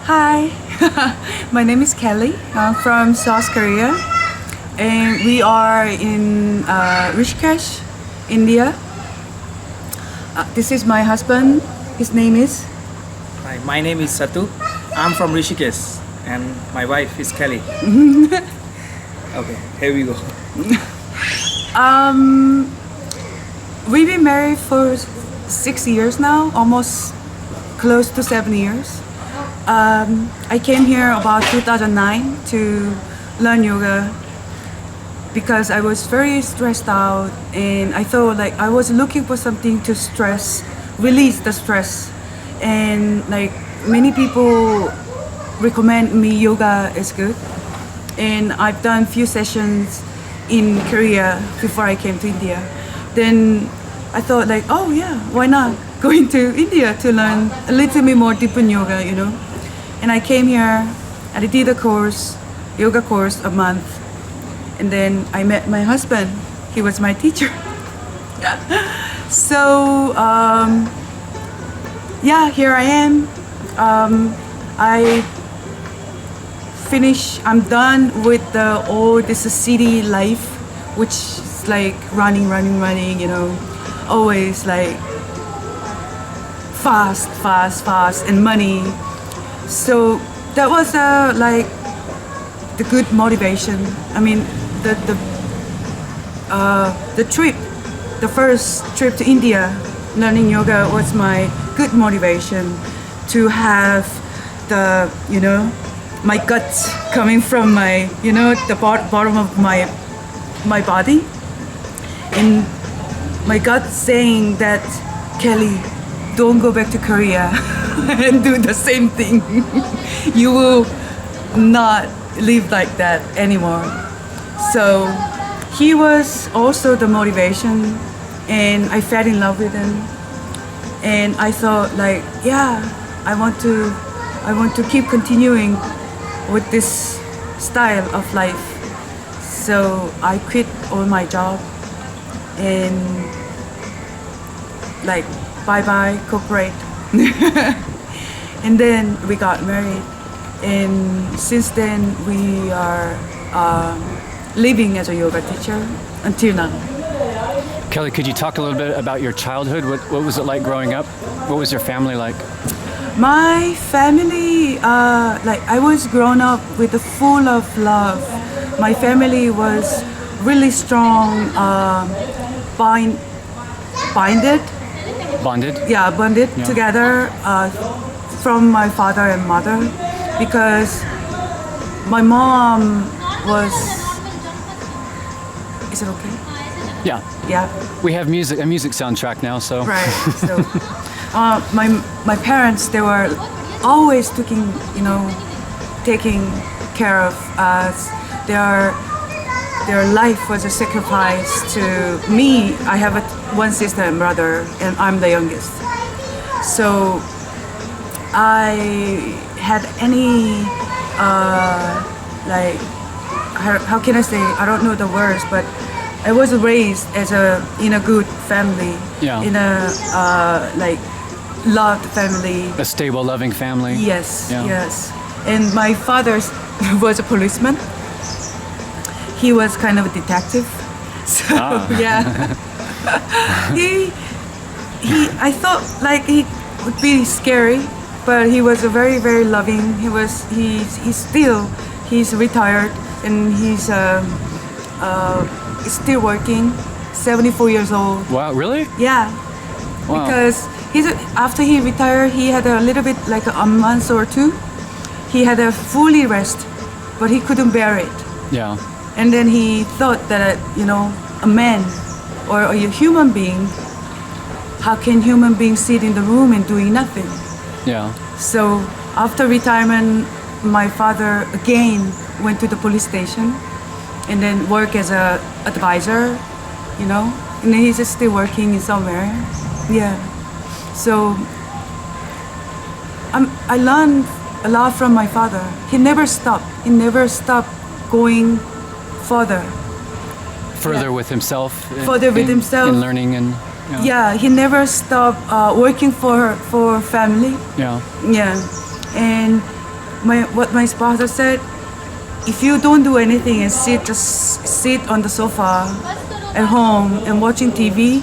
Hi, my name is Kelly. I'm from South Korea, and we are in Rishikesh, India. This is my husband. His name is. Hi, my name is Satu. I'm from Rishikesh and my wife is Kelly. Okay, here we go. We've been married for 6 years now, almost close to 7 years. I came here about 2009 to learn yoga because I was very stressed out and I thought like I was looking for something to release the stress. And like many people recommend me yoga is good. And I've done few sessions in Korea before I came to India. Then I thought like, oh yeah, why not going to India to learn a little bit more deeper yoga, you know? And I came here and I did a yoga course a month. And then I met my husband. He was my teacher. So, yeah, here I am. I'm done with this city life, which is like running, you know, always like fast, and money. So that was like the good motivation. I mean, the first trip to India, learning yoga was my good motivation to have my guts coming from the bottom of my body, and my gut saying that, Kelly, don't go back to Korea and do the same thing. You will not live like that anymore. So he was also the motivation, and I fell in love with him. And I thought like, yeah, I want to keep continuing with this style of life. So I quit all my job and like bye corporate. And then we got married, and since then we are living as a yoga teacher until now. Kelly, could you talk a little bit about your childhood? What was it like growing up? What was your family like? My family, like I was grown up with full of love. My family was really strong, bonded. Bonded? Yeah, bonded together from my father and mother, because my mom was. Is it okay? Yeah. Yeah. We have a music soundtrack now, so. Right. So, my parents, they were always taking care of us. Their life was a sacrifice to me. I have one sister and brother, and I'm the youngest. So I had any like how can I say? I don't know the words, but I was raised in a good family, in a like loved family, a stable, loving family. Yes, yes. And my father was a policeman. He was kind of a detective, so yeah. I thought like he would be scary, but he was a very, very loving. He's retired, and he's still working, 74 years old. Wow, really? Yeah. Wow. Because after he retired, he had a little bit like a month or two. He had a fully rest, but he couldn't bear it. Yeah. And then he thought that a man or a human being, how can human beings sit in the room and doing nothing? Yeah. So after retirement, my father again went to the police station and then worked as a advisor, and then he's still working in somewhere. Yeah. So I learned a lot from my father. He never stopped. He never stopped going further with himself. Further with himself. In learning and. Yeah, he never stopped working for family. Yeah. Yeah, and what my sponsor said, if you don't do anything and just sit on the sofa at home and watching TV,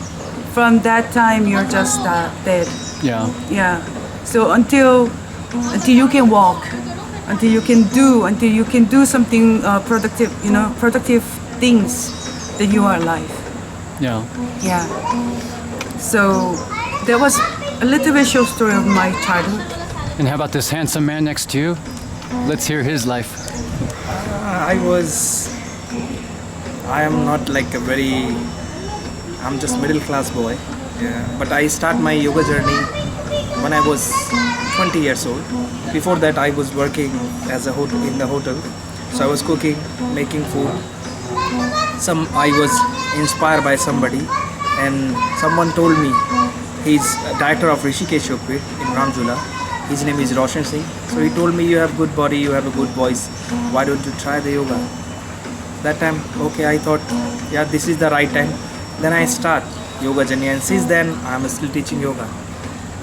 from that time you're just dead. Yeah. Yeah. So until you can walk, until you can do something productive, productive things, then you are alive. Yeah. Yeah. So that was a little bit short story of my childhood. And how about this handsome man next to you? Let's hear his life. I am not like I'm just middle class boy. Yeah. But I start my yoga journey when I was 20 years old. Before that, I was working in the hotel. So I was cooking, making food. I was inspired by somebody, and someone told me he's a director of Rishikesh in Ramjula. His name is Roshan Singh. So he told me, you have good body, you have a good voice. Why don't you try the yoga? That time, okay, I thought, yeah, this is the right time. Then I start yoga journey, and since then I'm still teaching yoga.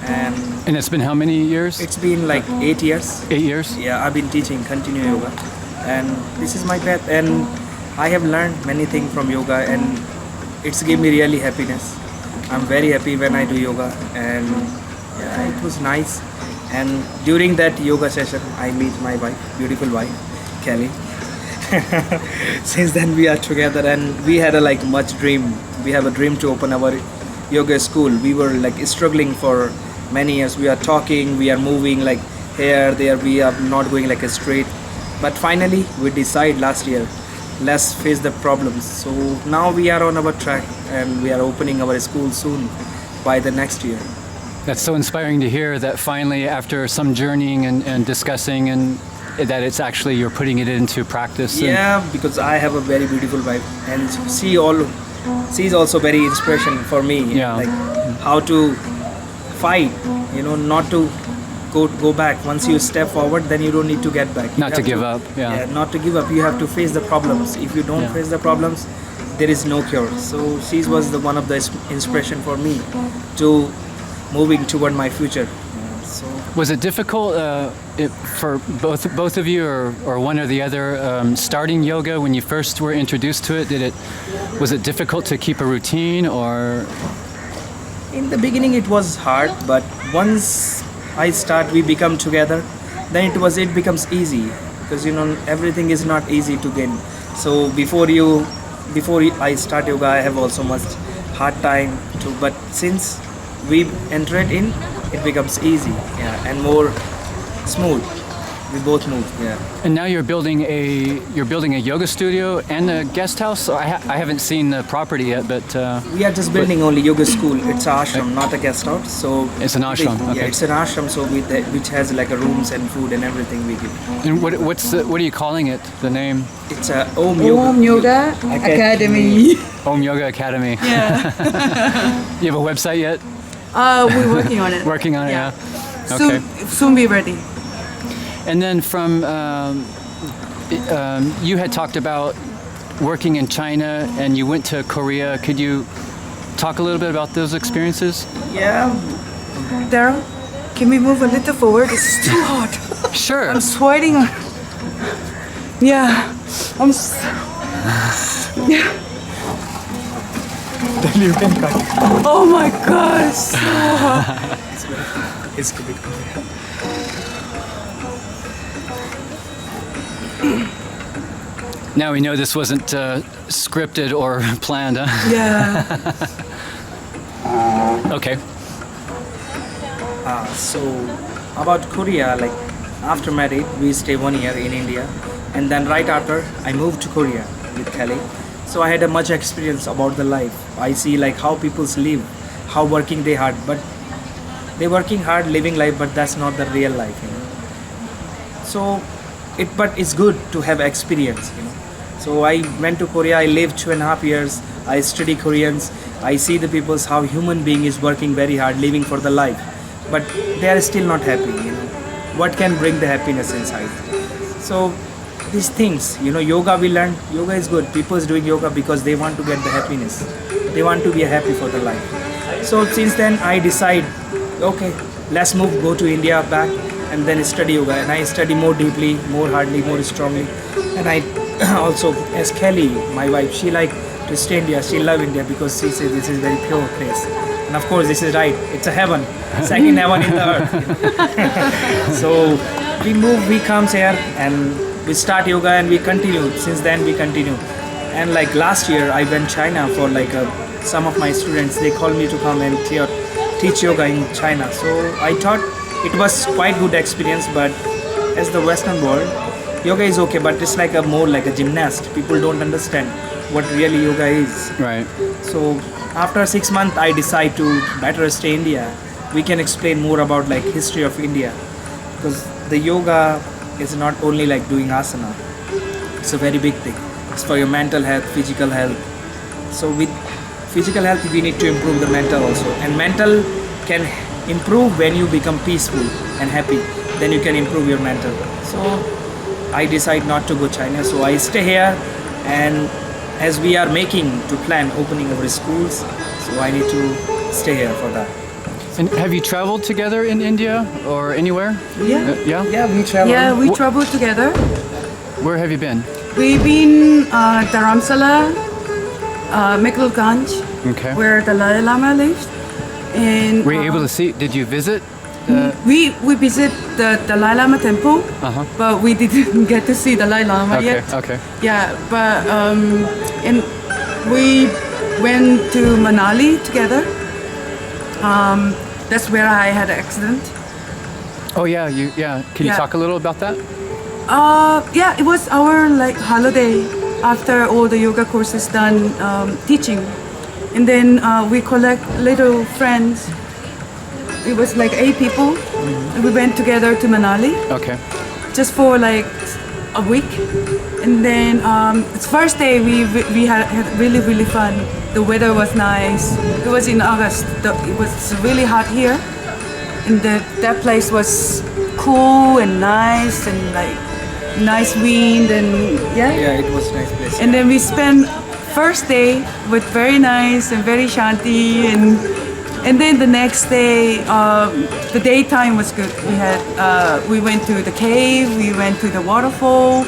And it's been how many years? It's been like 8 years. 8 years? Yeah, I've been teaching continue yoga, and this is my path. And I have learned many things from yoga, and it's given me really happiness. I'm very happy when I do yoga, and yeah, it was nice. And during that yoga session, I meet my wife, beautiful wife, Kelly. Since then we are together, and we had a much dream. We have a dream to open our yoga school. We were struggling for many years. We are talking, we are moving here, there. We are not going a straight. But finally, we decide last year, let's face the problems. So now we are on our track, and we are opening our school soon, by the next year. That's so inspiring to hear that finally, after some journeying and discussing, and that it's actually you're putting it into practice. Yeah, because I have a very beautiful wife, and she's also very inspiration for me. Yeah. How to fight, not to go back. Once you step forward, then you don't need to get back. Not to give up. Yeah. Not to give up. You have to face the problems. If you don't face the problems, there is no cure. So she was one of the inspiration for me to moving toward my future. So was it difficult for both of you, or one or the other, starting yoga when you first were introduced to it? Was it difficult to keep a routine, or? In the beginning, it was hard, but once we become together, then it becomes easy, because everything is not easy to gain. So before I start yoga, I have also much hard time to, but since we enter it becomes easy, and more smooth. We both move, And now you're building a yoga studio and a guest house. So I haven't seen the property yet, but we are just building only yoga school. It's an ashram, not a guest house. So it's an ashram. Okay. Yeah, it's an ashram. So which has a rooms and food and everything we give. And what are you calling it? The name? It's a Om Yoga Academy. Om Yoga Academy. Yeah. You have a website yet? We're working on it. Working on it. Yeah. Yeah. Okay. Soon be ready. And then from you had talked about working in China, and you went to Korea. Could you talk a little bit about those experiences? Yeah. Daryl, can we move a little forward? It's too hot. Sure. I'm sweating. Yeah. Yeah. Then you can cut. Oh my God, it's so hot. It's good. Now we know this wasn't scripted or planned, huh? Yeah. Okay. So about Korea, after married, we stay 1 year in India, and then right after I moved to Korea with Kelly. So I had a much experience about the life. I see how people live, how working they hard, but they working hard, living life, but that's not the real life. So but it's good to have experience. So I went to Korea. I lived 2.5 years. I study Koreans. I see the people's how human being is working very hard, living for the life, but they are still not happy. What can bring the happiness inside? So these things, yoga we learned. Yoga is good. People is doing yoga because they want to get the happiness. They want to be happy for the life. So since then I decide, okay, let's go to India back, and then study yoga. And I study more deeply, more hardly, more strongly. And I also, as Kelly, my wife, she like to stay in India. She love India because she says this is very pure place. And of course, this is right. It's a heaven, second heaven in the earth. So we comes here and we start yoga and we continue. Since then we continue. And like last year I went China for like some of my students, they called me to come and teach yoga in China. So I thought it was quite good experience, but as the Western world, yoga is okay, but it's like more like a gymnast. People don't understand what really yoga is. Right. So after 6 months, I decide to better stay in India. We can explain more about like history of India, because the yoga is not only like doing asana. It's a very big thing. It's for your mental health, physical health. So with physical health, we need to improve the mental also. And mental can improve when you become peaceful and happy. Then you can improve your mental. So I decide not to go China. So I stay here, and as we are making to plan opening our schools, so I need to stay here for that. And have you traveled together in India or anywhere? Yeah. Yeah? Yeah, we travel. Yeah, we traveled together. Where have you been? We've been Dharamsala, Meklganj, Okay. where the Dalai Lama lives. And Were you able to see, did you visit? we visit the Dalai Lama temple, Uh-huh. but we didn't get to see Dalai Lama Okay, yet. okay. Yeah, but and we went to Manali together. That's where I had an accident. Oh yeah, Can you Yeah. talk a little about that? Yeah, it was our like holiday after all the yoga courses done teaching, and then we collect little friends. It was like 8 people, and we went together to Manali Okay. just for like a week, and then it's first day we had really fun. The weather was nice. It was in August. It was really hot here, and that place was cool and nice and like nice wind and Yeah, it was a nice place. and then we spent first day with very nice and very shanti, and then the next day the daytime was good. We went to the cave, we went to the waterfall,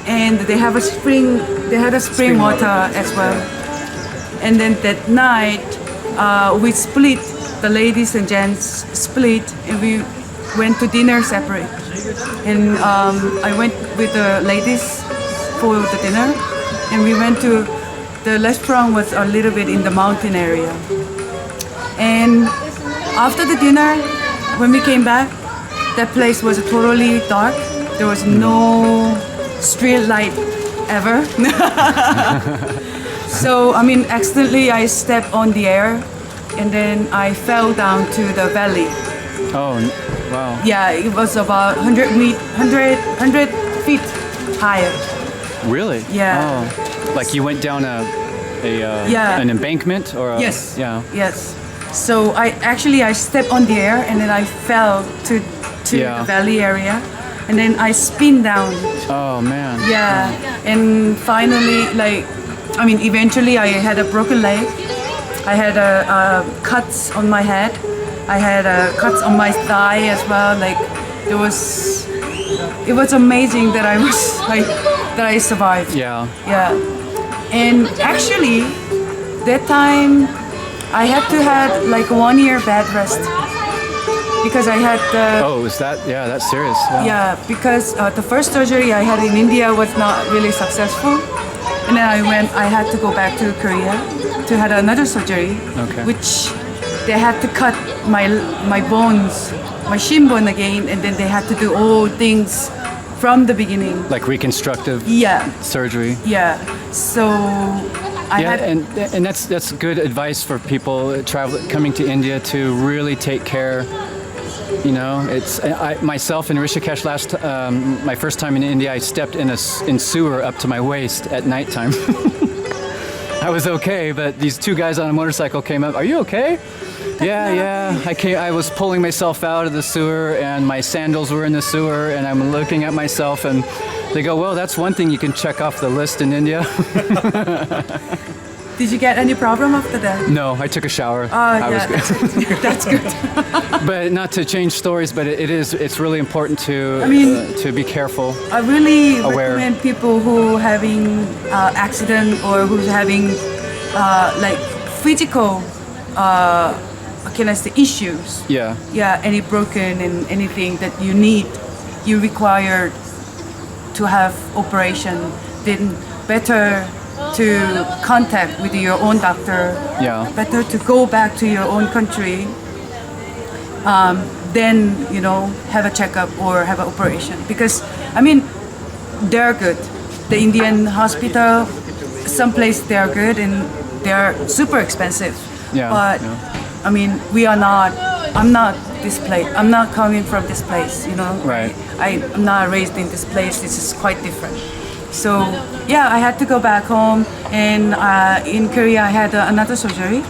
and they have a spring. They had a spring water as well. And then that night we split. The ladies and gents split, and we went to dinner separate. And I went with the ladies for the dinner, and we went to the restaurant was a little bit in the mountain area. And after the dinner, when we came back, that place was totally dark. There was no street light ever. So I mean, accidentally I stepped on the air, and then I fell down to the valley. Oh, wow. Yeah, it was about 100 feet higher. Really? Yeah. Oh, like you went down Yeah. an embankment or a, Yes. Yeah. Yes. So I stepped on the air, and then I fell to Yeah. the valley area, and then I spin down. Oh man. Yeah. And finally, eventually I had a broken leg. I had cuts on my head. I had cuts on my thigh as well. Like it was amazing that that I survived. Yeah. Yeah. And actually, that time I had to have like 1 year bed rest because I had the Oh, is that? Yeah, that's serious. Wow. yeah, because the first surgery I had in India was not really successful, and then I had to go back to Korea to have another surgery, Okay. which they had to cut my bones, my shin bone again, and then they had to do all things from the beginning. Like reconstructive Yeah, surgery. yeah. So I Yeah, had and that's good advice for people coming to India to really take care. You know, it's myself in Rishikesh my first time in India. I stepped in sewer up to my waist at nighttime. I was okay, but these 2 guys on a motorcycle came up. Are you okay? Yeah. I was pulling myself out of the sewer, and my sandals were in the sewer, and I'm looking at myself, and they go, "Well, that's one thing you can check off the list in India." Did you get any problem after that? No, I took a shower. I was Yeah, good. that's good. But not to change stories, but it's really important to be careful. I really Aware. recommend people who having accident or who's having like physical, what can I say, issues. Yeah. Yeah, any broken and anything that you require to have operation, then better to contact with your own doctor. Yeah. Better to go back to your own country. Then have a checkup or have an operation, because I mean they're good. The Indian hospital, some place they are good and they are super expensive. Yeah, But yeah. I mean I'm not this place. I'm not coming from this place. Right. I'm not raised in this place. This is quite different. So yeah, I had to go back home, and in Korea I had another surgery.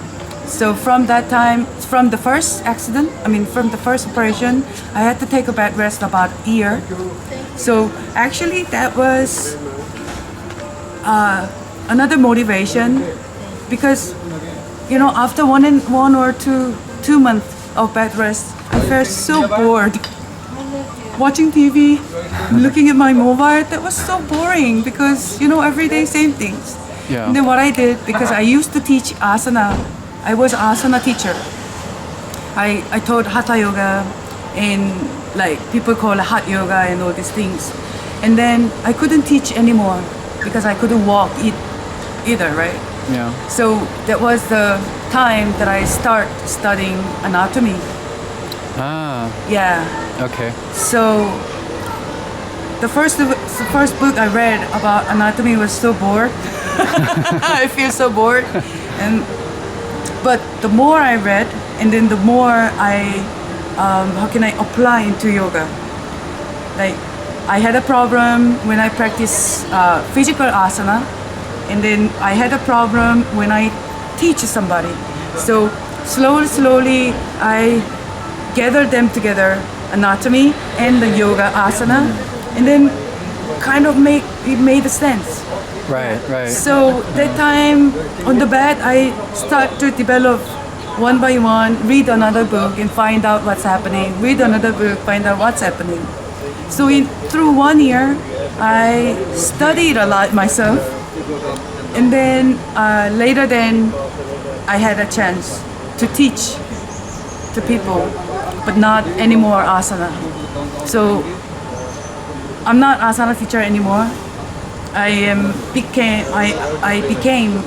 So from that time, from the first accident, from the first operation, I had to take a bed rest about a year. So actually that was another motivation, because after one or two months of bed rest, I felt so bored. Watching TV, looking at my mobile, that was so boring, because every day same things. Yeah. And then what I did, because I used to teach asana, I was asana teacher. I taught hatha yoga, and like people call it hot yoga and all these things. And then I couldn't teach anymore because I couldn't walk either, right? Yeah. So that was the time that I start studying anatomy. Ah. Yeah. Okay. So the first book I read about anatomy was so bored. I feel so bored, but the more I read, and then the more I how can I apply into yoga. Like I had a problem when I practice physical asana, and then I had a problem when I teach somebody. So slowly I gathered them together, anatomy and the yoga asana, and then kind of it made sense. Right. Right. So that time on the bed, I start to develop one by one, read another book and find out what's happening. Read another book, find out what's happening. So through 1 year, I studied a lot myself, and then later then I had a chance to teach to people, but not anymore asana. So I'm not asana teacher anymore. I became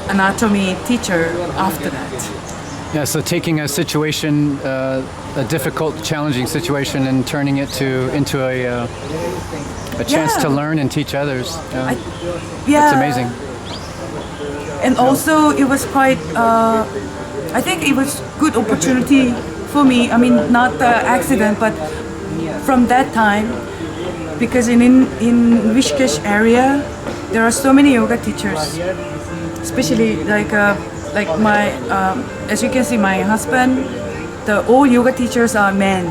anatomy teacher after that. Yeah. So taking a situation, a difficult, challenging situation, and turning it into a chance Yeah. to learn and teach others. Yeah. Yeah. It's amazing. And also it was quite, I think it was good opportunity for me. I mean, not the accident, but from that time, because in Rishikesh area, there are so many yoga teachers, especially like my, as you can see, my husband, all yoga teachers are men.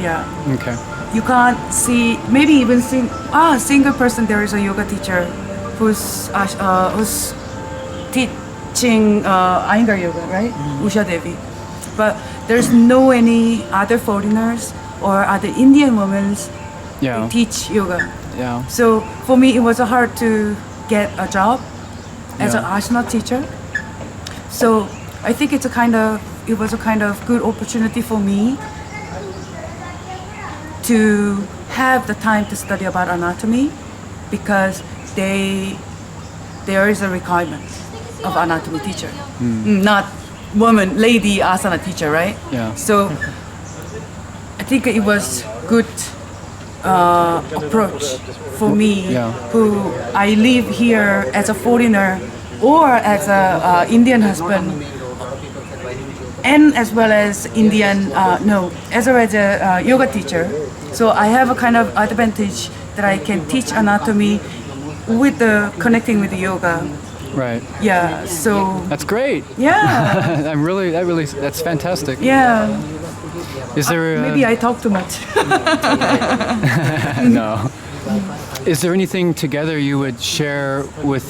Yeah. Okay. You can't see, maybe even single person there is a yoga teacher who's teaching Iyengar yoga, right? Usha Devi. But there's no any other foreigners or other Indian women Yeah. who teach yoga. Yeah. So for me, it was hard to get a job as an Yeah. asana teacher. So I think it was a kind of good opportunity for me to have the time to study about anatomy, because there is a requirement of anatomy teacher, not lady asana teacher, right? Yeah. So I think it was good approach for me, Yeah. who I live here as a foreigner or as a Indian husband, and as well as as a yoga teacher. So I have a kind of advantage that I can teach anatomy with connecting with the yoga. Right. Yeah. So That's great. yeah, That's fantastic. yeah. Is there Maybe I talk too much. no. Is there anything together you would share with,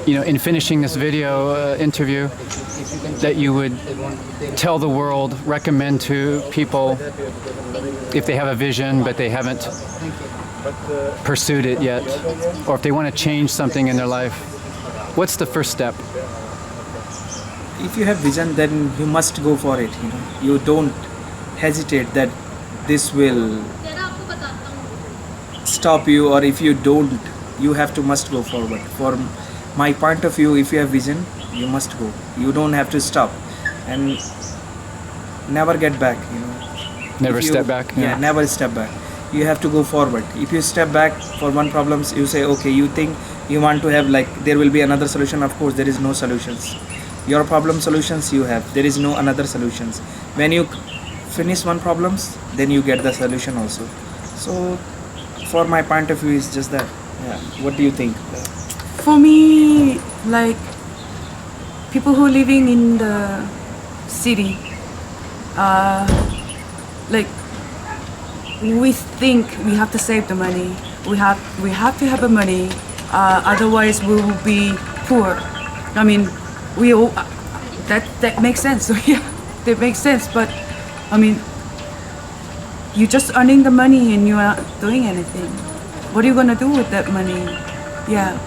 in finishing this video interview, that you would tell the world, recommend to people if they have a vision but they haven't pursued it yet, or if they want to change something in their life? What's the first step? If you have vision, then you must go for it. You don't hesitate that this will stop you, or if you don't, you have to must go forward. For my point of view, if you have vision, you must go. You don't have to stop and never get back. Never If you- step back? Yeah, never step back. You have to go forward. If you step back for one problem, you say, okay, you think you want to have there will be another solution. Of course, there is no solutions. Your problem solutions you have. There is no another solutions. When you finish one problems, then you get the solution also. So, for my point of view, is just that. Yeah. What do you think? For me, like people who are living in the city, like we think we have to save the money. We have to have the money, otherwise we will be poor. I mean, we all that makes sense. So yeah, that makes sense. But I mean, you're just earning the money and you're not doing anything. What are you gonna do with that money? Yeah.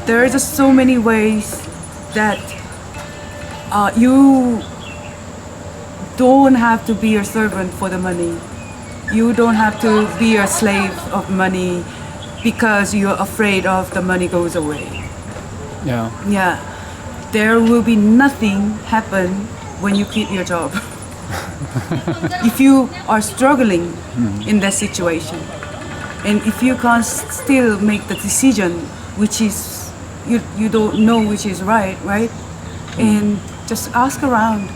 There are just so many ways that you don't have to be a servant for the money. You don't have to be a slave of money because you're afraid of the money goes away. Yeah. Yeah. There will be nothing happen when you quit your job. If you are struggling in that situation, and if you can't still make the decision which is you don't know which is right, and just ask around.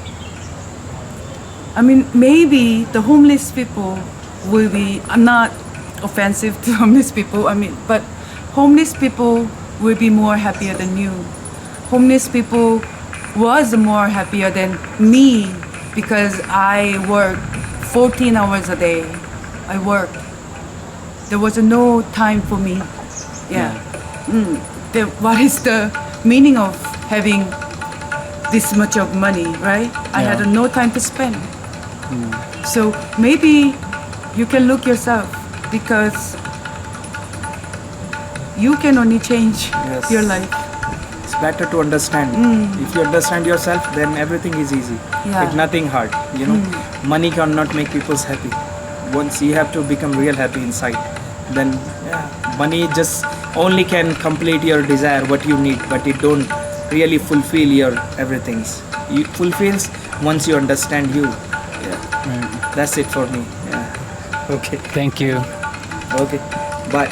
I mean, maybe the homeless people will be, I'm not offensive to homeless people, but homeless people will be more happier than you. Homeless people was more happier than me because I work 14 hours a day. I work. There was no time for me. Yeah. What is the meaning of having this much of money, right? I had no time to spend. So maybe you can look yourself, because you can only change Yes. your life. It's better to understand. If you understand yourself, then everything is easy. Yeah. It's nothing hard. Money cannot make people happy. Once you have to become real happy inside, then money just only can complete your desire, what you need, but it don't really fulfill your everything's. It fulfills once you understand you. Yeah. Right. That's it for me. Yeah. Okay. Thank you. Okay. Bye.